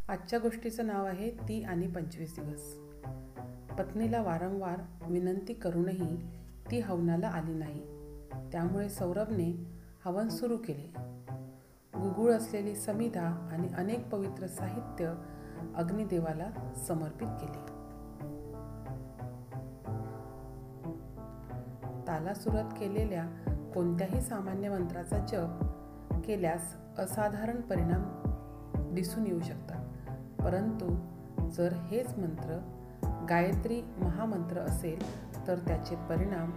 आजच्या गोष्टीचं नाव आहे ती आणि 25 दिवस. पत्नीला वारंवार विनंती करूनही ती हवनाला आली नाही. त्यामुळे सौरभने हवन सुरू केले. गुगुळ असलेली समिधा आणि अनेक पवित्र साहित्य अग्निदेवाला समर्पित केले. तालासुरात केलेल्या कोणत्याही सामान्य मंत्राचा जप केल्यास असाधारण परिणाम दिसून येऊ शकतात. परंतु जर हेच मंत्र गायत्री महामंत्र असेल तर त्याचे परिणाम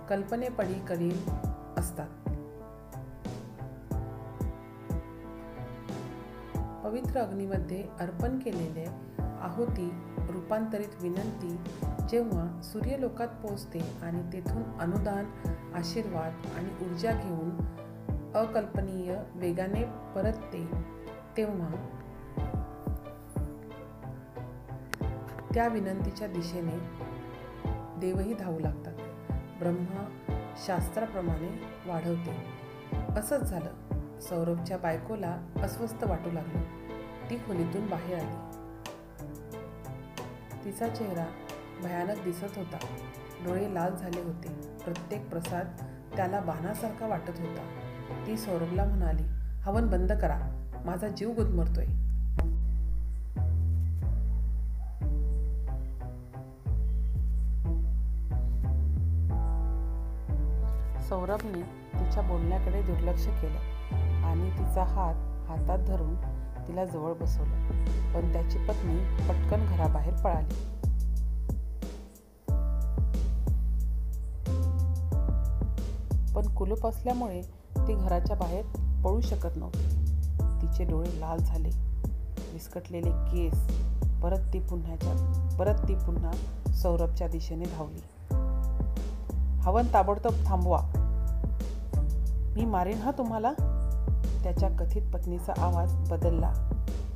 कल्पनेपलीकडील असतात. पवित्र अग्नीमध्ये अर्पण केलेले आहुती रूपांतरित विनंती जेव्हा सूर्यलोकात पोहोचते आणि तेथून अनुदान, आशीर्वाद आणि ऊर्जा घेऊन अकल्पनीय वेगाने परतते, तेव्हा त्या विनंतीच्या दिशेने देवही धावू लागतात. ब्रह्मा शास्त्राप्रमाणे वाढवते. असंच झालं. सौरभच्या बायकोला अस्वस्थ वाटू लागलं. ती खोलीतून बाहेर आली. तिचा चेहरा भयानक दिसत होता. डोळे लाल झाले होते. प्रत्येक प्रसाद त्याला बाणासारखा वाटत होता. ती सौरभला म्हणाली, हवन बंद करा, माझा जीव गुदमरतोय. सौरभने तिच्या बोलण्याकडे दुर्लक्ष केलं आणि तिचा हात हातात धरून तिला जवळ बसवलं. पण त्याची पत्नी पटकन घराबाहेर पळाली. पण कुलूप असल्यामुळे ती घराच्या बाहेर पळू शकत नव्हती. तिचे डोळे लाल झाले. विस्कटलेले केस. परत ती पुन्हा सौरभच्या दिशेने धावली. हवन ताबडतोब थांबवा, मी मारीन हा तुम्हाला. त्याच्या कथित पत्नीचा आवाज बदलला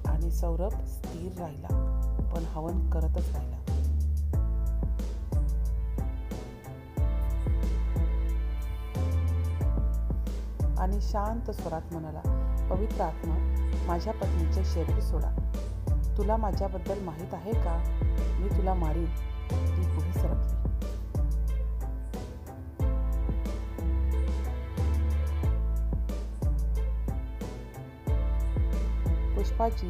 आणि सौरभ स्थिर राहिला, पण हवन करतच राहिला. आणि शांत स्वरात म्हणाला, पवित्र आत्मा, माझ्या पत्नीचे शरीर सोडा. तुला माझ्याबद्दल माहीत आहे का? मी तुला मारीन. ती पुढे सरकली. पुष्पाजी,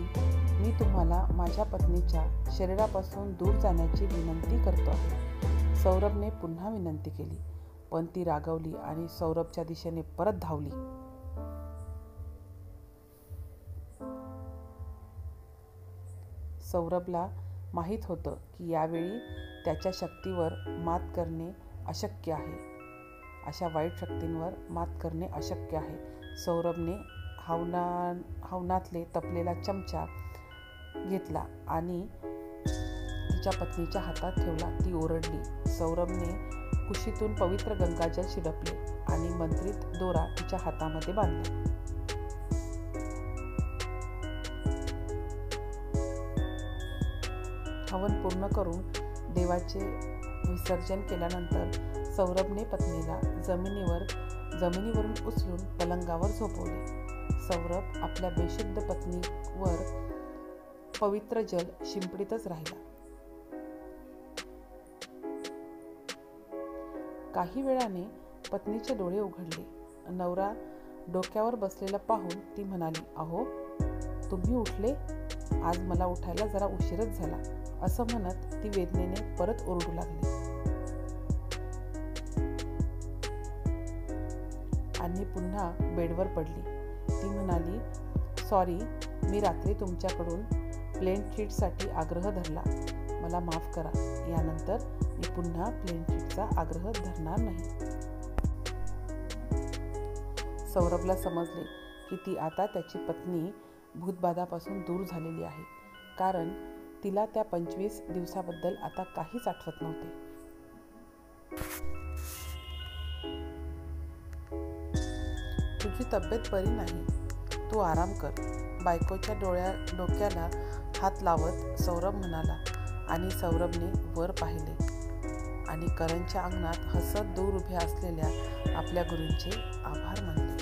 मी तुम्हाला माझ्या पत्नीच्या शरीरापासून दूर जाण्याची विनंती करतो आहे. सौरभने पुन्हा विनंती केली, पण ती रागावली आणि सौरभच्या दिशेने परत धावली. सौरभला माहीत होतं की यावेळी त्याच्या शक्तीवर मात करणे अशक्य आहे. अशा वाईट शक्तींवर मात करणे अशक्य आहे. सौरभने हवनातले तपलेला चमचा घेतला आणि तिच्या पत्नीच्या हातात ठेवला. ती ओरडली. सौरभने कुशीतून पवित्र गंगाजल शिडपले आणि मंत्रित दोरा तिच्या हातामध्ये बांधला. हवन पूर्ण करून देवाचे विसर्जन केल्यानंतर सौरभने पत्नीला जमिनीवरून उचलून पलंगावर झोपवले. सौरभ आपल्या बेशुद्ध पत्नीवर पवित्र जल शिंपडीतच राहिला. काही वेळाने पत्नीचे डोळे उघडले. नवरा डोक्यावर बसलेला पाहून ती म्हणाली, अहो, तुम्ही उठले? आज मला उठायला जरा उशीरच झाला. असं म्हणत ती वेदनेने परत ओरडू लागली आणि पुन्हा बेडवर पडली. ती म्हणाली, सॉरी, मी रात्री तुमच्याकडून प्लेन शीटसाठी आग्रह धरला. मला माफ करा. यानंतर मी पुन्हा प्लेन शीटचा आग्रह धरणार नाही. सौरभला समजले की ती आता त्याची पत्नी भूतबाधापासून दूर झालेली आहे, कारण तिला त्या 25 दिवसाबद्दल आता काहीच आठवत नव्हते. तुझी तब्येत बरी नाही, तू आराम कर, बायकोच्या डोक्याला हात लावत सौरभ म्हणाला. आणि सौरभने वर पाहिले आणि करणच्या अंगणात हसत दूर उभ्या असलेल्या आपल्या गुरूंचे आभार मानले.